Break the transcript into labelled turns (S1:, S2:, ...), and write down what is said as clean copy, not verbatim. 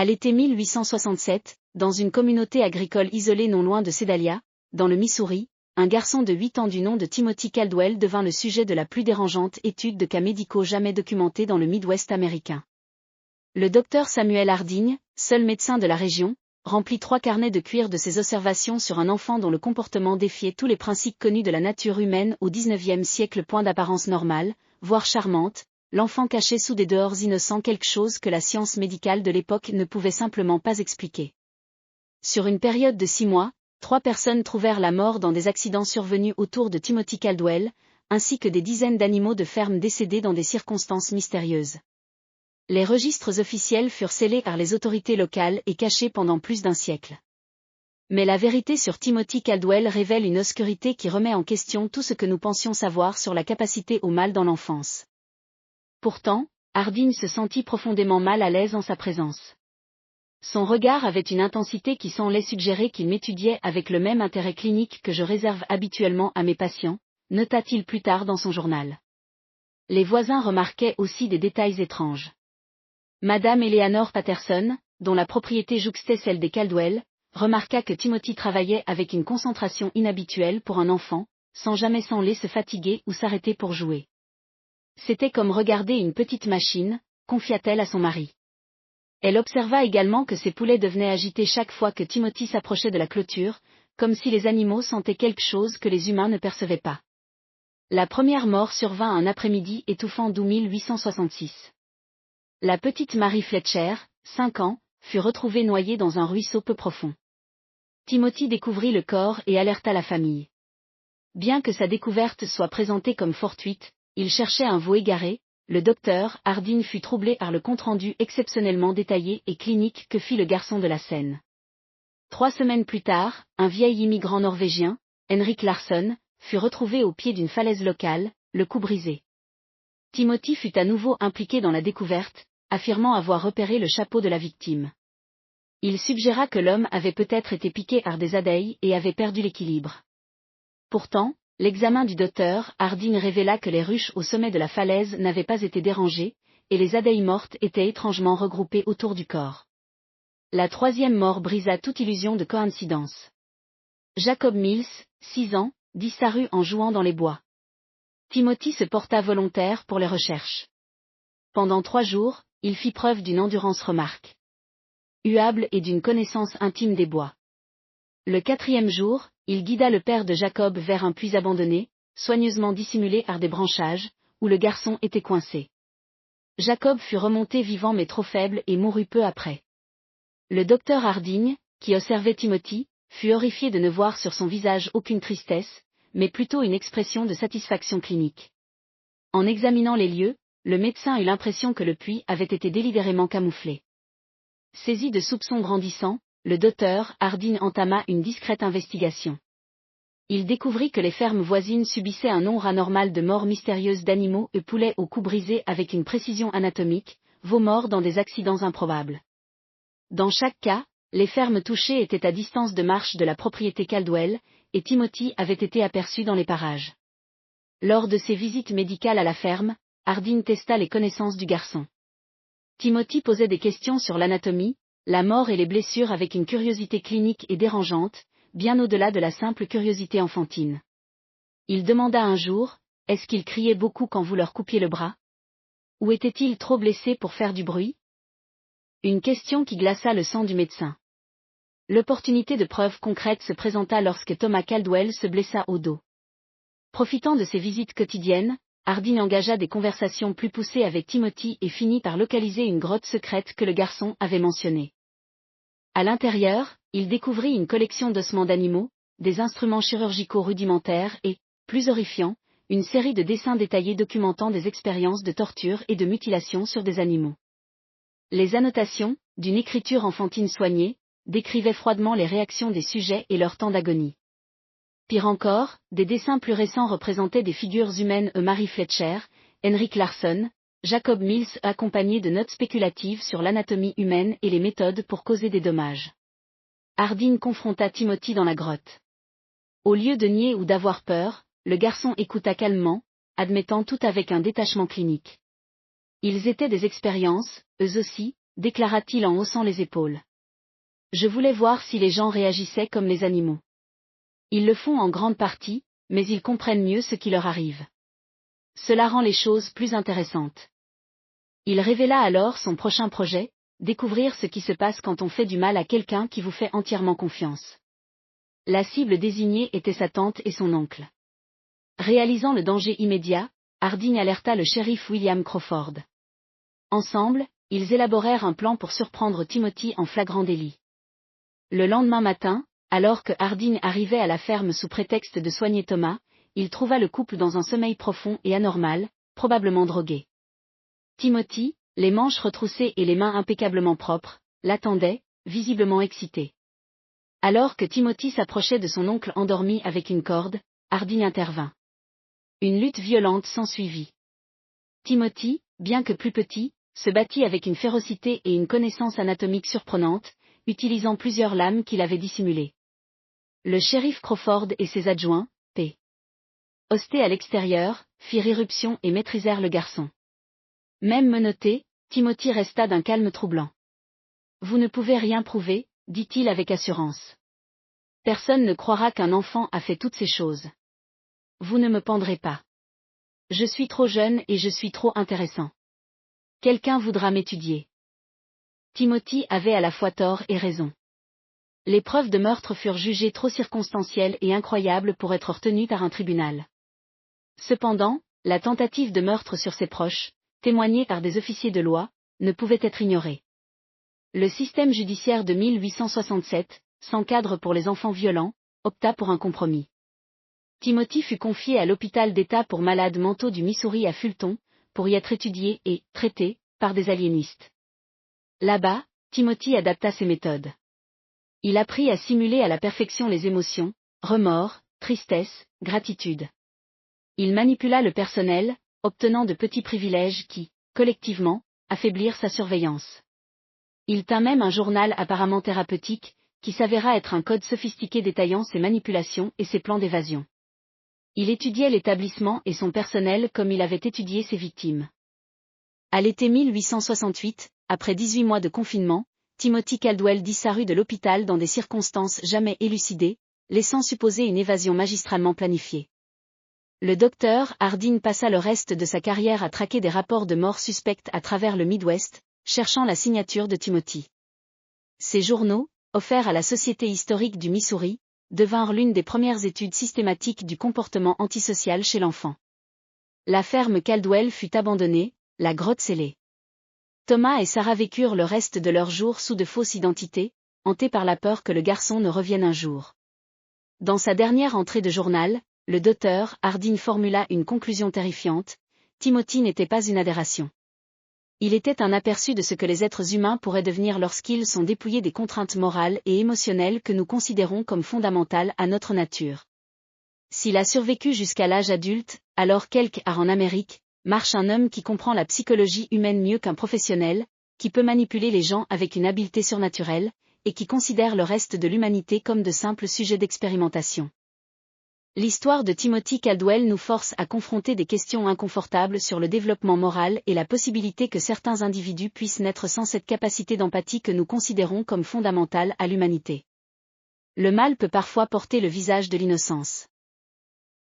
S1: À l'été 1867, dans une communauté agricole isolée non loin de Sedalia, dans le Missouri, un garçon de 8 ans du nom de Timothy Caldwell devint le sujet de la plus dérangeante étude de cas médicaux jamais documentée dans le Midwest américain. Le docteur Samuel Harding, seul médecin de la région, remplit 3 carnets de cuir de ses observations sur un enfant dont le comportement défiait tous les principes connus de la nature humaine au XIXe siècle. Point d'apparence normale, voire charmante, l'enfant cachait sous des dehors innocents quelque chose que la science médicale de l'époque ne pouvait simplement pas expliquer. Sur une période de 6 mois, 3 personnes trouvèrent la mort dans des accidents survenus autour de Timothy Caldwell, ainsi que des dizaines d'animaux de ferme décédés dans des circonstances mystérieuses. Les registres officiels furent scellés par les autorités locales et cachés pendant plus d'un siècle. Mais la vérité sur Timothy Caldwell révèle une obscurité qui remet en question tout ce que nous pensions savoir sur la capacité au mal dans l'enfance. Pourtant, Harding se sentit profondément mal à l'aise en sa présence. Son regard avait une intensité qui semblait suggérer qu'il m'étudiait avec le même intérêt clinique que je réserve habituellement à mes patients, nota-t-il plus tard dans son journal. Les voisins remarquaient aussi des détails étranges. Madame Eleanor Patterson, dont la propriété jouxtait celle des Caldwell, remarqua que Timothy travaillait avec une concentration inhabituelle pour un enfant, sans jamais sembler se fatiguer ou s'arrêter pour jouer. C'était comme regarder une petite machine, confia-t-elle à son mari. Elle observa également que ses poulets devenaient agités chaque fois que Timothy s'approchait de la clôture, comme si les animaux sentaient quelque chose que les humains ne percevaient pas. La première mort survint un après-midi étouffant d'août 1866. La petite Mary Fletcher, 5 ans, fut retrouvée noyée dans un ruisseau peu profond. Timothy découvrit le corps et alerta la famille. Bien que sa découverte soit présentée comme fortuite, il cherchait un veau égaré. Le docteur Harding fut troublé par le compte-rendu exceptionnellement détaillé et clinique que fit le garçon de la scène. 3 semaines plus tard, un vieil immigrant norvégien, Henrik Larsson, fut retrouvé au pied d'une falaise locale, le cou brisé. Timothy fut à nouveau impliqué dans la découverte, affirmant avoir repéré le chapeau de la victime. Il suggéra que l'homme avait peut-être été piqué par des abeilles et avait perdu l'équilibre. Pourtant, l'examen du docteur Harding révéla que les ruches au sommet de la falaise n'avaient pas été dérangées, et les abeilles mortes étaient étrangement regroupées autour du corps. La 3e mort brisa toute illusion de coïncidence. Jacob Mills, 6 ans, disparut en jouant dans les bois. Timothy se porta volontaire pour les recherches. Pendant 3 jours, il fit preuve d'une endurance remarquable et d'une connaissance intime des bois. Le 4e jour, il guida le père de Jacob vers un puits abandonné, soigneusement dissimulé par des branchages, où le garçon était coincé. Jacob fut remonté vivant mais trop faible et mourut peu après. Le docteur Harding, qui observait Timothy, fut horrifié de ne voir sur son visage aucune tristesse, mais plutôt une expression de satisfaction clinique. En examinant les lieux, le médecin eut l'impression que le puits avait été délibérément camouflé. Saisi de soupçons grandissants, le docteur Harding entama une discrète investigation. Il découvrit que les fermes voisines subissaient un nombre anormal de morts mystérieuses d'animaux et poulets au cou brisé avec une précision anatomique, veaux morts dans des accidents improbables. Dans chaque cas, les fermes touchées étaient à distance de marche de la propriété Caldwell, et Timothy avait été aperçu dans les parages. Lors de ses visites médicales à la ferme, Harding testa les connaissances du garçon. Timothy posait des questions sur l'anatomie, la mort et les blessures avec une curiosité clinique et dérangeante, bien au-delà de la simple curiosité enfantine. Il demanda un jour, est-ce qu'il criait beaucoup quand vous leur coupiez le bras? Ou était-il trop blessé pour faire du bruit? Une question qui glaça le sang du médecin. L'opportunité de preuves concrètes se présenta lorsque Thomas Caldwell se blessa au dos. Profitant de ses visites quotidiennes, Harding engagea des conversations plus poussées avec Timothy et finit par localiser une grotte secrète que le garçon avait mentionnée. À l'intérieur, il découvrit une collection d'ossements d'animaux, des instruments chirurgicaux rudimentaires et, plus horrifiant, une série de dessins détaillés documentant des expériences de torture et de mutilation sur des animaux. Les annotations, d'une écriture enfantine soignée, décrivaient froidement les réactions des sujets et leur temps d'agonie. Pire encore, des dessins plus récents représentaient des figures humaines Mary Fletcher, Henrik Larsson, Jacob Mills accompagnés de notes spéculatives sur l'anatomie humaine et les méthodes pour causer des dommages. Harding confronta Timothy dans la grotte. Au lieu de nier ou d'avoir peur, le garçon écouta calmement, admettant tout avec un détachement clinique. Ils étaient des expériences, eux aussi, déclara-t-il en haussant les épaules. Je voulais voir si les gens réagissaient comme les animaux. Ils le font en grande partie, mais ils comprennent mieux ce qui leur arrive. Cela rend les choses plus intéressantes. Il révéla alors son prochain projet, découvrir ce qui se passe quand on fait du mal à quelqu'un qui vous fait entièrement confiance. La cible désignée était sa tante et son oncle. Réalisant le danger immédiat, Harding alerta le shérif William Crawford. Ensemble, ils élaborèrent un plan pour surprendre Timothy en flagrant délit. Le lendemain matin, alors que Harding arrivait à la ferme sous prétexte de soigner Thomas, il trouva le couple dans un sommeil profond et anormal, probablement drogué. Timothy, les manches retroussées et les mains impeccablement propres, l'attendait, visiblement excité. Alors que Timothy s'approchait de son oncle endormi avec une corde, Harding intervint. Une lutte violente s'ensuivit. Timothy, bien que plus petit, se battit avec une férocité et une connaissance anatomique surprenante, utilisant plusieurs lames qu'il avait dissimulées. Le shérif Crawford et ses adjoints, P. Hostés à l'extérieur, firent irruption et maîtrisèrent le garçon. Même menotté, Timothy resta d'un calme troublant. Vous ne pouvez rien prouver, dit-il avec assurance. Personne ne croira qu'un enfant a fait toutes ces choses. Vous ne me pendrez pas. Je suis trop jeune et je suis trop intéressant. Quelqu'un voudra m'étudier. Timothy avait à la fois tort et raison. Les preuves de meurtre furent jugées trop circonstancielles et incroyables pour être retenues par un tribunal. Cependant, la tentative de meurtre sur ses proches, témoignée par des officiers de loi, ne pouvait être ignorée. Le système judiciaire de 1867, sans cadre pour les enfants violents, opta pour un compromis. Timothy fut confié à l'hôpital d'État pour malades mentaux du Missouri à Fulton, pour y être étudié et traité par des aliénistes. Là-bas, Timothy adapta ses méthodes. Il apprit à simuler à la perfection les émotions, remords, tristesse, gratitude. Il manipula le personnel, obtenant de petits privilèges qui, collectivement, affaiblirent sa surveillance. Il tint même un journal apparemment thérapeutique, qui s'avéra être un code sophistiqué détaillant ses manipulations et ses plans d'évasion. Il étudiait l'établissement et son personnel comme il avait étudié ses victimes. À l'été 1868, après 18 mois de confinement, Timothy Caldwell disparut de l'hôpital dans des circonstances jamais élucidées, laissant supposer une évasion magistralement planifiée. Le docteur Harding passa le reste de sa carrière à traquer des rapports de mort suspects à travers le Midwest, cherchant la signature de Timothy. Ces journaux, offerts à la Société historique du Missouri, devinrent l'une des premières études systématiques du comportement antisocial chez l'enfant. La ferme Caldwell fut abandonnée, la grotte scellée. Thomas et Sarah vécurent le reste de leurs jours sous de fausses identités, hantés par la peur que le garçon ne revienne un jour. Dans sa dernière entrée de journal, le docteur Harding formula une conclusion terrifiante: Timothy n'était pas une aberration. Il était un aperçu de ce que les êtres humains pourraient devenir lorsqu'ils sont dépouillés des contraintes morales et émotionnelles que nous considérons comme fondamentales à notre nature. S'il a survécu jusqu'à l'âge adulte, alors quelque part en Amérique, marche un homme qui comprend la psychologie humaine mieux qu'un professionnel, qui peut manipuler les gens avec une habileté surnaturelle, et qui considère le reste de l'humanité comme de simples sujets d'expérimentation. L'histoire de Timothy Caldwell nous force à confronter des questions inconfortables sur le développement moral et la possibilité que certains individus puissent naître sans cette capacité d'empathie que nous considérons comme fondamentale à l'humanité. Le mal peut parfois porter le visage de l'innocence.